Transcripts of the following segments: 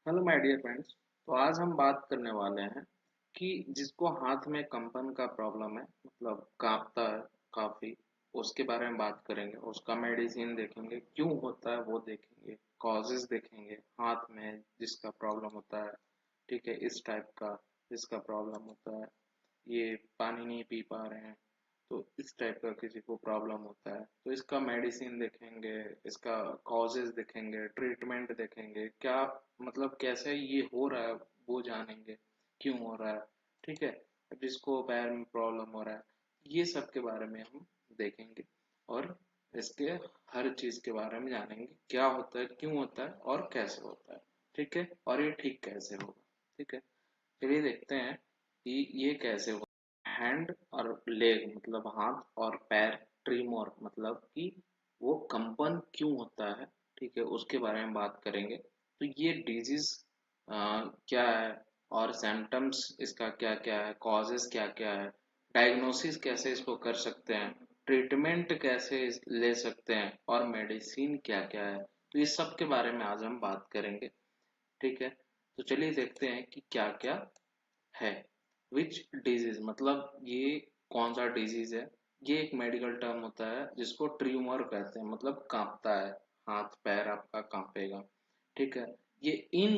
Hello my dear friends. तो आज हम बात करने वाले हैं कि जिसको हाथ में कंपन का प्रॉब्लम है, मतलब कांपता है काफी, उसके बारे में बात करेंगे। उसका मेडिसिन देखेंगे, क्यों होता है वो देखेंगे, कॉजेस देखेंगे। हाथ में जिसका प्रॉब्लम होता है, ठीक है, इस टाइप का जिसका प्रॉब्लम होता है, ये पानी नहीं पी पा रहे हैं, तो इस टाइप का किसी को प्रॉब्लम होता है तो इसका मेडिसिन देखेंगे, इसका कॉजेज देखेंगे, ट्रीटमेंट देखेंगे, क्या मतलब कैसे ये हो रहा है वो जानेंगे, क्यों हो रहा है, ठीक है। जिसको पैर में प्रॉब्लम हो रहा है, ये सब के बारे में हम देखेंगे और इसके हर चीज के बारे में जानेंगे, क्या होता है, क्यों होता है और कैसे होता है, ठीक है, और ये ठीक कैसे होगा, ठीक है। चलिए देखते हैं कि ये कैसे होगा। हैंड और लेग मतलब हाथ और पैर, ट्रीमोर मतलब कि वो कंपन क्यों होता है, ठीक है, उसके बारे में बात करेंगे। तो ये डिजीज क्या है और सिम्टम्स इसका क्या क्या है, कॉजेस क्या क्या है, डायग्नोसिस कैसे इसको कर सकते हैं, ट्रीटमेंट कैसे ले सकते हैं और मेडिसिन क्या क्या है, तो इस सब के बारे में आज हम बात करेंगे, ठीक है। तो चलिए देखते हैं कि क्या क्या है। विच डिजीज मतलब ये कौन सा डिजीज है। ये एक मेडिकल टर्म होता है जिसको ट्यूमर कहते हैं, मतलब कांपता है, हाथ पैर आपका कांपेगा, ठीक है। ये इन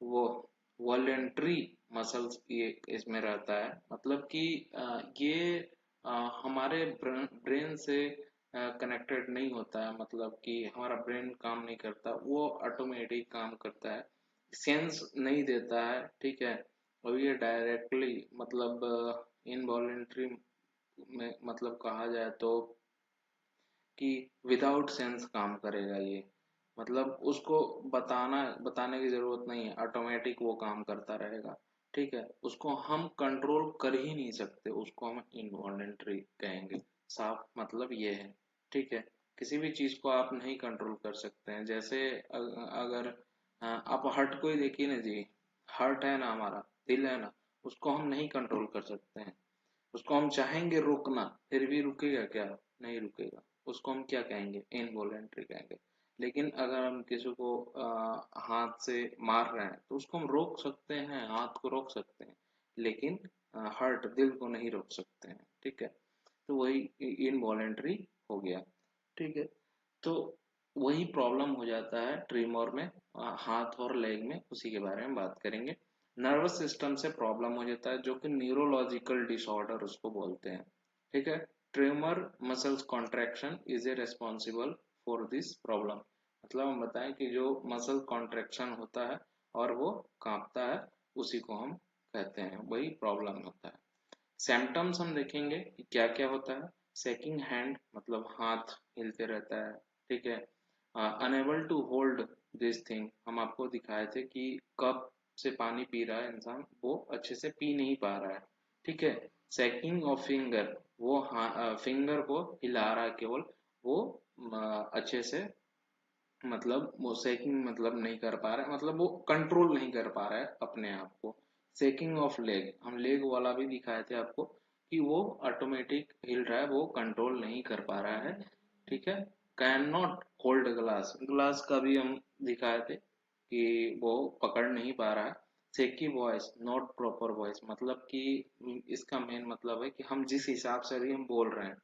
वो वॉलेंट्री मसल्स ये इसमें रहता है, मतलब कि ये हमारे ब्रेन से कनेक्टेड नहीं होता है, मतलब कि हमारा ब्रेन काम नहीं करता, वो ऑटोमेटिक काम करता है, सेंस नहीं देता है, ठीक है। और ये डायरेक्टली मतलब इनवॉलेंट्री में मतलब कहा जाए तो कि विदाउट सेंस काम करेगा ये, मतलब उसको बताने की जरूरत नहीं है, ऑटोमेटिक वो काम करता रहेगा, ठीक है। उसको हम कंट्रोल कर ही नहीं सकते, उसको हम इनवॉलेंट्री कहेंगे। साफ मतलब ये है, ठीक है। किसी भी चीज को आप नहीं कंट्रोल कर सकते हैं, जैसे अगर आप हार्ट को ही देखिए ना जी। हार्ट है ना हमारा, दिल है ना, उसको हम नहीं कंट्रोल कर सकते हैं। उसको हम चाहेंगे रोकना, फिर भी रुकेगा क्या? नहीं रुकेगा। उसको हम क्या कहेंगे? इनवॉलेंट्री कहेंगे। लेकिन अगर हम किसी को हाथ से मार रहे हैं तो उसको हम रोक सकते हैं, हाथ को रोक सकते हैं, लेकिन हार्ट दिल को नहीं रोक सकते हैं, ठीक है। तो वही इनवॉलेंट्री हो गया, ठीक है। तो वही प्रॉब्लम हो जाता है ट्रीमोर में, हाथ और लेग में, उसी के बारे में बात करेंगे। नर्वस सिस्टम से प्रॉब्लम हो जाता है, जो कि न्यूरोलॉजिकल डिसऑर्डर उसको बोलते हैं, ठीक है। Tremor muscles contraction is a responsible for this problem, मतलब हम बताएं कि जो मसल कॉन्ट्रैक्शन होता है और वो कांपता है, उसी को हम कहते हैं, वही प्रॉब्लम होता है। सिम्टम्स हम देखेंगे कि क्या क्या होता है। शेकिंग हैंड मतलब हाथ हिलते रहता है, ठीक है। Unable to hold this thing, हम आपको दिखाए थे कि कप से पानी पी रहा है इंसान, वो अच्छे से पी नहीं पा रहा है, ठीक है। शेकिंग ऑफ फिंगर, वो फिंगर को हिला रहा है केवल, वो अच्छे से, मतलब वो शेकिंग मतलब नहीं कर पा रहा है, मतलब वो कंट्रोल नहीं कर पा रहा है अपने आप को। शेकिंग ऑफ लेग, हम लेग वाला भी दिखाए थे आपको कि वो ऑटोमेटिक हिल रहा है, वो कंट्रोल नहीं कर पा रहा है, ठीक है। Can not hold glass, glass का भी हम दिखाए थे कि वो पकड़ नहीं पा रहा है। सेकी वॉइस, नॉट प्रॉपर वॉइस, मतलब कि इसका मेन मतलब है कि हम जिस हिसाब से अभी हम बोल रहे हैं,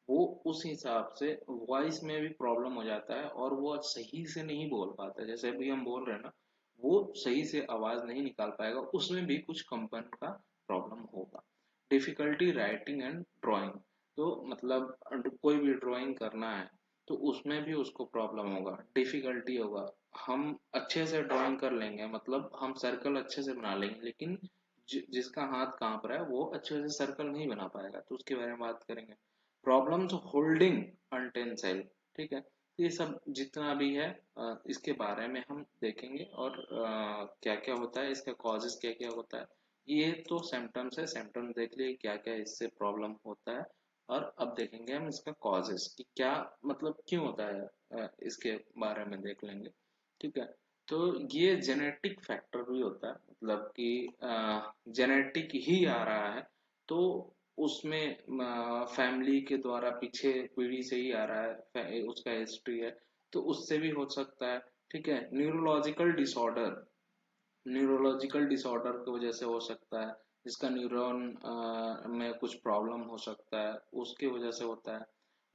वो उस हिसाब से वॉइस में भी प्रॉब्लम हो जाता है और वो सही से नहीं बोल पाता है। जैसे अभी हम बोल रहे हैं ना, वो सही से आवाज नहीं निकाल पाएगा, उसमें भी कुछ कंपन का प्रॉब्लम होगा। डिफिकल्टी राइटिंग एंड ड्राइंग, तो मतलब कोई भी ड्राइंग करना है तो उसमें भी उसको प्रॉब्लम होगा, डिफिकल्टी होगा। हम अच्छे से ड्राइंग कर लेंगे, मतलब हम सर्कल अच्छे से बना लेंगे, लेकिन जिसका हाथ कांप रहा है वो अच्छे से सर्कल नहीं बना पाएगा, तो उसके बारे में बात करेंगे। प्रॉब्लम्स होल्डिंग अनटेंसाइल, ठीक है। तो ये सब जितना भी है इसके बारे में हम देखेंगे, और क्या क्या होता है, इसका कॉजेस क्या क्या होता है। ये तो सिम्टम्स है, सिम्टम्स देख लिए क्या क्या इससे प्रॉब्लम होता है। और अब देखेंगे हम इसका कॉजेस कि क्या मतलब क्यों होता है, इसके बारे में देख लेंगे, ठीक है। तो ये जेनेटिक फैक्टर भी होता है, मतलब कि जेनेटिक ही आ रहा है, तो उसमें फैमिली के द्वारा पीछे पीढ़ी से ही आ रहा है, उसका हिस्ट्री है, तो उससे भी हो सकता है, ठीक है। न्यूरोलॉजिकल डिसऑर्डर की वजह से हो सकता है, जिसका न्यूरॉन में कुछ प्रॉब्लम हो सकता है, उसकी वजह से होता है।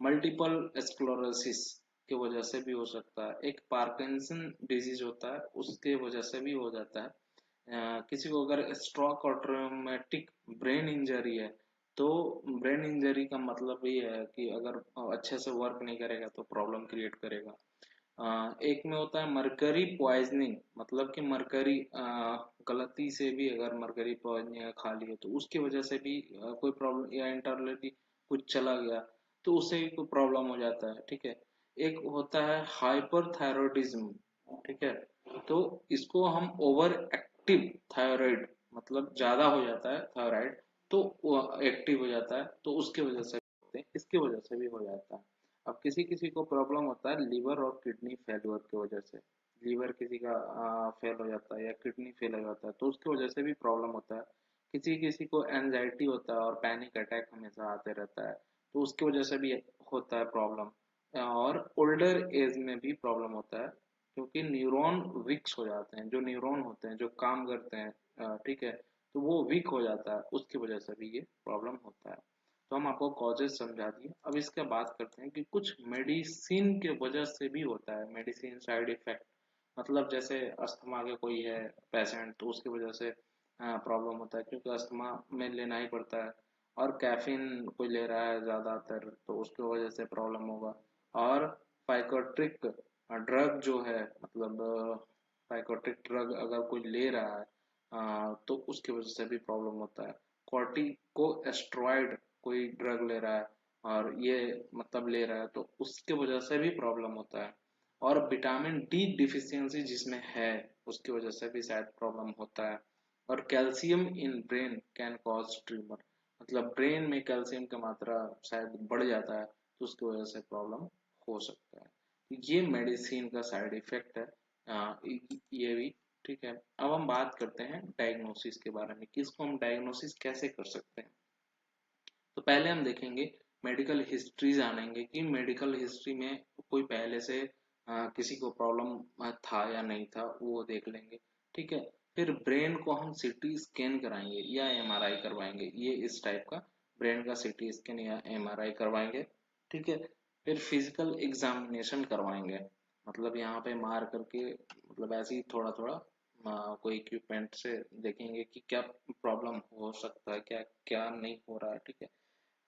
मल्टीपल स्क्लेरोसिस की वजह से भी हो सकता है। एक पार्किंसन डिजीज होता है, उसके वजह से भी हो जाता है। किसी को अगर स्ट्रोक और ट्रॉमेटिक ब्रेन इंजरी है, तो ब्रेन इंजरी का मतलब ये है कि अगर अच्छे से वर्क नहीं करेगा तो प्रॉब्लम क्रिएट करेगा। एक में होता है मरकरी पॉइजनिंग, मतलब कि मरकरी गलती से भी अगर मरकरी पॉइजनिंग खा लिए तो उसकी वजह से भी कोई प्रॉब्लम, या इंटरनली कुछ चला गया तो उससे भी कोई प्रॉब्लम हो जाता है। ठीक है। एक होता है हाइपरथायरॉयडिज्म। ठीक है। तो इसको हम ओवर एक्टिव थायराइड, मतलब ज्यादा हो जाता है थायराइड, तो एक्टिव हो जाता है, तो उसकी वजह से, इसकी वजह से भी हो जाता है। अब किसी किसी को प्रॉब्लम होता है लिवर और किडनी फेल्योर की वजह से। लीवर किसी का फेल हो जाता है या किडनी फेल हो जाता है तो उसकी वजह से भी प्रॉब्लम होता है। किसी किसी को एनजाइटी होता है और पैनिक अटैक हमेशा आते रहता है, तो उसकी वजह से भी होता है प्रॉब्लम। और ओल्डर एज में भी प्रॉब्लम होता है, क्योंकि न्यूरॉन वीक्स हो जाते हैं, जो न्यूरॉन होते हैं जो काम करते हैं, ठीक है, तो वो वीक हो जाता है, उसकी वजह से भी ये प्रॉब्लम होता है। तो हम आपको कॉजेज समझा दिए। अब इसके बात करते हैं कि कुछ मेडिसिन के वजह से भी होता है, मेडिसिन साइड इफेक्ट। मतलब जैसे अस्थमा के कोई है पेशेंट, तो उसकी वजह से प्रॉब्लम होता है, क्योंकि अस्थमा में लेना ही पड़ता है। और कैफीन कोई ले रहा है ज़्यादातर तो उसकी वजह से प्रॉब्लम होगा। और साइकोट्रिक ड्रग जो है, मतलब साइकोट्रिक ड्रग अगर कोई ले रहा है तो उसकी वजह से भी प्रॉब्लम होता है। कॉर्टिको एस्ट्रॉइड कोई ड्रग ले रहा है और ये मतलब ले रहा है तो उसके वजह से भी प्रॉब्लम होता है। और विटामिन डी डिफिशियंसी जिसमें है, उसकी वजह से भी शायद प्रॉब्लम होता है। और calcium in brain can cause tumour, मतलब ब्रेन में कैल्शियम की मात्रा शायद बढ़ जाता है, तो उसकी वजह से प्रॉब्लम हो सकता है। ये मेडिसिन का साइड इफेक्ट है। ये भी ठीक है। अब हम बात करते हैं डायग्नोसिस के बारे में कि इसको हम डायग्नोसिस कैसे कर सकते हैं। तो पहले हम देखेंगे, मेडिकल हिस्ट्री जानेंगे कि मेडिकल हिस्ट्री में कोई पहले से किसी को प्रॉब्लम था या नहीं था, वो देख लेंगे। ठीक है। फिर ब्रेन को हम सीटी स्कैन कराएंगे या एमआरआई करवाएंगे, ये इस टाइप का ब्रेन का सीटी स्कैन या एमआरआई करवाएंगे। ठीक है। फिर फिजिकल एग्जामिनेशन करवाएंगे, मतलब यहाँ पे मार करके, मतलब ऐसे ही थोड़ा थोड़ा कोई इक्विपमेंट से देखेंगे कि क्या प्रॉब्लम हो सकता है, क्या क्या नहीं हो रहा है। ठीक है।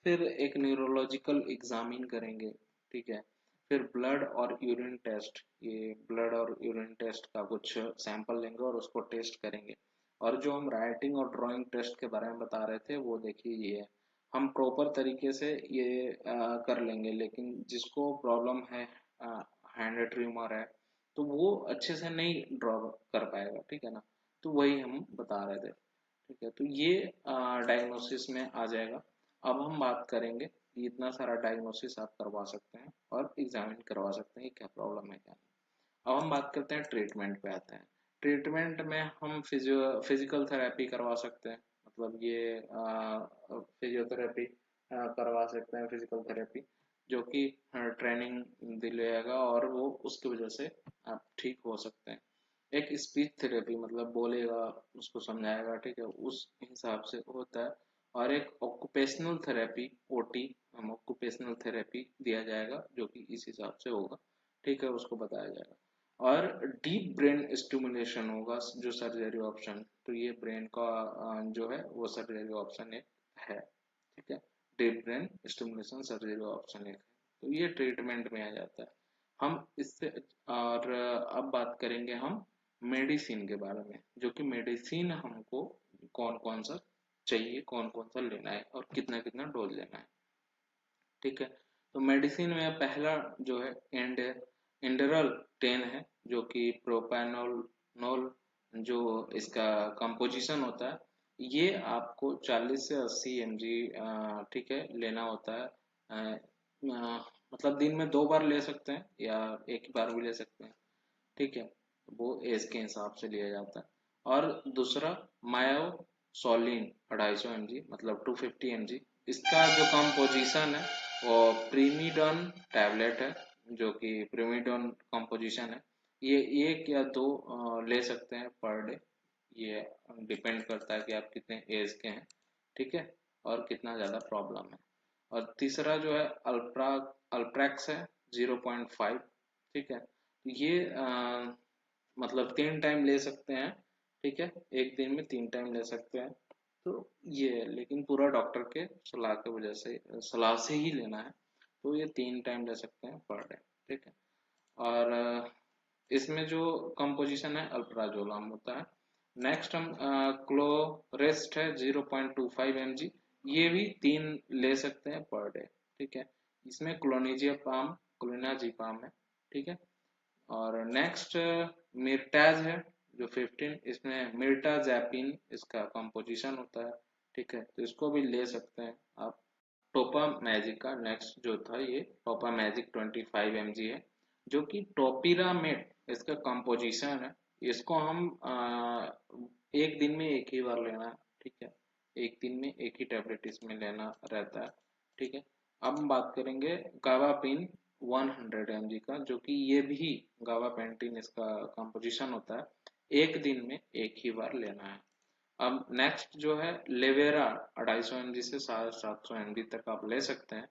फिर एक न्यूरोलॉजिकल एग्जामिन करेंगे। ठीक है। फिर ब्लड और यूरिन टेस्ट, ये ब्लड और यूरिन टेस्ट का कुछ सैंपल लेंगे और उसको टेस्ट करेंगे। और जो हम राइटिंग और ड्राइंग टेस्ट के बारे में बता रहे थे वो देखिए ये है। हम प्रॉपर तरीके से ये कर लेंगे, लेकिन जिसको प्रॉब्लम है, हैंड ट्यूमर है, तो वो अच्छे से नहीं ड्रॉ कर पाएगा। ठीक है ना। तो वही हम बता रहे थे। ठीक है। तो ये डायग्नोसिस में आ जाएगा। अब हम बात करेंगे कि इतना सारा डायग्नोसिस आप करवा सकते हैं और एग्जामिन करवा सकते हैं कि क्या प्रॉब्लम है क्या नहीं। अब हम बात करते हैं ट्रीटमेंट पे आते हैं। ट्रीटमेंट में हम फिजिकल थेरेपी करवा सकते हैं, मतलब ये फिजियोथेरेपी करवा सकते हैं, फिजिकल थेरेपी, जो कि ट्रेनिंग दिलाएगा और वो उसकी वजह से आप ठीक हो सकते हैं। एक स्पीच थेरेपी, मतलब बोलेगा, उसको समझाएगा, ठीक है, उस हिसाब से होता है। और एक ऑक्यूपेशनल थेरेपी, ओटी, हम ऑक्यूपेशनल थेरेपी दिया जाएगा जो कि इस हिसाब से होगा। ठीक है, उसको बताया जाएगा। और डीप ब्रेन स्टिमुलेशन होगा जो सर्जरी ऑप्शन, तो ये ब्रेन का जो है वो सर्जरी ऑप्शन एक है। ठीक है। Deep brain stimulation surgery option एक है, तो ये ट्रीटमेंट में आ जाता है। हम इससे, और अब बात करेंगे हम मेडिसिन के बारे में, जो कि मेडिसिन हमको कौन कौन सा चाहिए, कौन कौन सा लेना है और कितना कितना डोज लेना है। ठीक है। तो मेडिसिन में पहला जो है एंडरल 10 है, जो कि प्रोपेनोल नोल, जो इसका कंपोजिशन होता है, ये आपको 40 से 80 mg, ठीक है, लेना होता है। मतलब दिन में 2 बार ले सकते हैं या एक ही बार भी ले सकते हैं। ठीक है। वो एज के हिसाब से लिया जाता है। और दूसरा मायो सोलिन 250 mg, मतलब 250 mg, इसका जो कंपोजिशन है वो प्रीमिडोन टैबलेट है, जो कि प्रीमिडोन कंपोजिशन है। ये एक या दो ले सकते हैं पर डे। ये डिपेंड करता है कि आप कितने एज के हैं, ठीक है, और कितना ज़्यादा प्रॉब्लम है। और तीसरा जो है अल्प्रेक्स है 0.5, ठीक है। ये मतलब 3 टाइम ले सकते हैं, ठीक है, एक दिन में 3 टाइम ले सकते हैं। तो ये है, लेकिन पूरा डॉक्टर के सलाह के वजह से सलाह से ही लेना है। तो ये 3 टाइम ले सकते हैं पर डे, ठीक है। और इसमें जो कंपोजिशन है अल्प्राजोलम होता है। नेक्स्ट हम क्लोरेस्ट है 0.25 mg, ये भी 3 ले सकते हैं पर डे, ठीक है। इसमें क्लोनिनाजीपाम है, ठीक है। और नेक्स्ट मिर्टाज है जो 15, इसमें मिर्टाजैपिन इसका कंपोजिशन होता है, ठीक है, तो इसको भी ले सकते हैं आप। टोपा मैजिक का नेक्स्ट जो था, ये टोपा मैजिक 25 mg है, जो कि टोपिरामेट इसका कंपोजिशन है। इसको हम एक दिन में एक ही बार लेना है, ठीक है, एक दिन में एक ही टेबलेट इसमें लेना रहता है, ठीक है। अब हम बात करेंगे गावापिन 100 mg का, जो कि ये भी गावापेंटिन इसका कंपोजिशन होता है, एक दिन में एक ही बार लेना है। अब नेक्स्ट जो है लेवेरा 250 mg से 750 mg तक आप ले सकते हैं,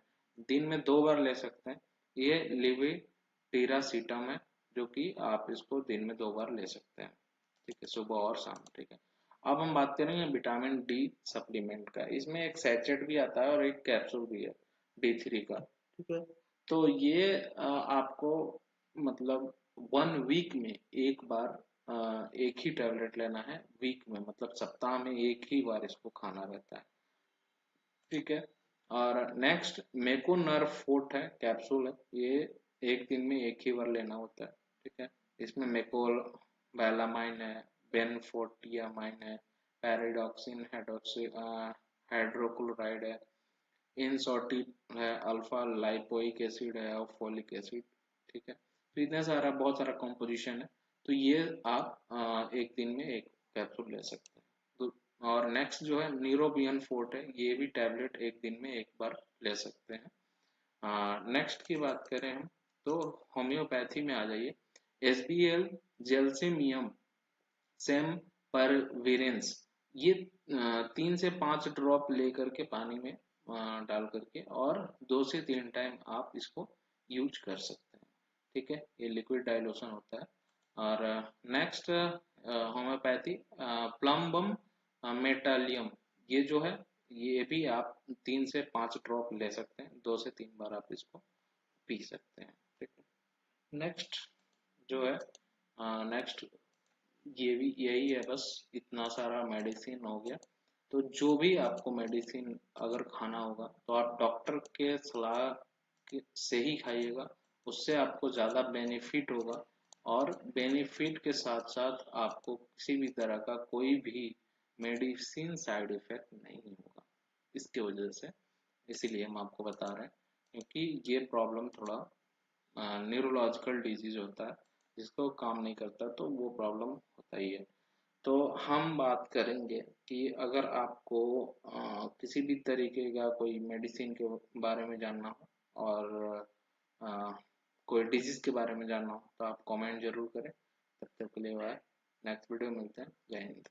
दिन में 2 बार ले सकते हैं। ये लिविटीरासीटम है, जो कि आप इसको दिन में 2 बार ले सकते हैं, ठीक है, सुबह और शाम, ठीक है। अब हम बात करेंगे विटामिन डी सप्लीमेंट का। इसमें एक सैचेट भी आता है और एक कैप्सूल भी है D3 का, ठीक है। तो ये आपको मतलब 1 वीक में एक बार एक ही टैबलेट लेना है, वीक में मतलब सप्ताह में एक ही बार इसको खाना रहता है, ठीक है। और नेक्स्ट मेको नर्व फोर्ट है, कैप्सूल है, ये एक दिन में एक ही बार लेना होता है, ठीक है। इसमें मेकोल बैलामाइन है, बेनफोर्टियामाइन है, पैरिडॉक्सिन हाइड्रोक्लोराइड है, इंसोटिन है, अल्फा लाइपोइक एसिड है और फोलिक एसिड, ठीक है। तो इतने सारा बहुत सारा कॉम्पोजिशन है। तो ये आप एक दिन में एक कैप्सूल ले सकते हैं। तो और नेक्स्ट जो है न्यूरोबियन फोर्ट है, ये भी टैबलेट एक दिन में एक बार ले सकते हैं। नेक्स्ट की बात करें हम, तो होम्योपैथी में आ जाइए। SBL जेल्सिमियम सेम परवीरेंस, ये 3 से 5 ड्रॉप लेकर के पानी में डाल करके और 2 से 3 टाइम आप इसको यूज कर सकते हैं, ठीक है। ये लिक्विड डाइल्यूशन होता है। और नेक्स्ट होम्योपैथी प्लम्बम मेटालियम, ये जो है ये भी आप 3 से 5 ड्रॉप ले सकते हैं, 2 से 3 बार आप इसको पी सकते हैं, ठीक है। नेक्स्ट जो है नेक्स्ट ये भी यही है, बस इतना सारा मेडिसिन हो गया। तो जो भी आपको मेडिसिन अगर खाना होगा तो आप डॉक्टर के सलाह से ही खाइएगा, उससे आपको ज़्यादा बेनिफिट होगा। और बेनिफिट के साथ साथ आपको किसी भी तरह का कोई भी मेडिसिन साइड इफेक्ट नहीं होगा इसके वजह से। इसीलिए हम आपको बता रहे हैं, क्योंकि ये प्रॉब्लम थोड़ा न्यूरोलॉजिकल डिजीज होता है, जिसको काम नहीं करता तो वो प्रॉब्लम होता ही है। तो हम बात करेंगे कि अगर आपको किसी भी तरीके का कोई मेडिसिन के बारे में जानना हो और अ, कोई डिजीज के बारे में जानना हो तो आप कमेंट जरूर करें। तब तक के लिए बाय, नेक्स्ट वीडियो मिलते हैं, जय हिंद।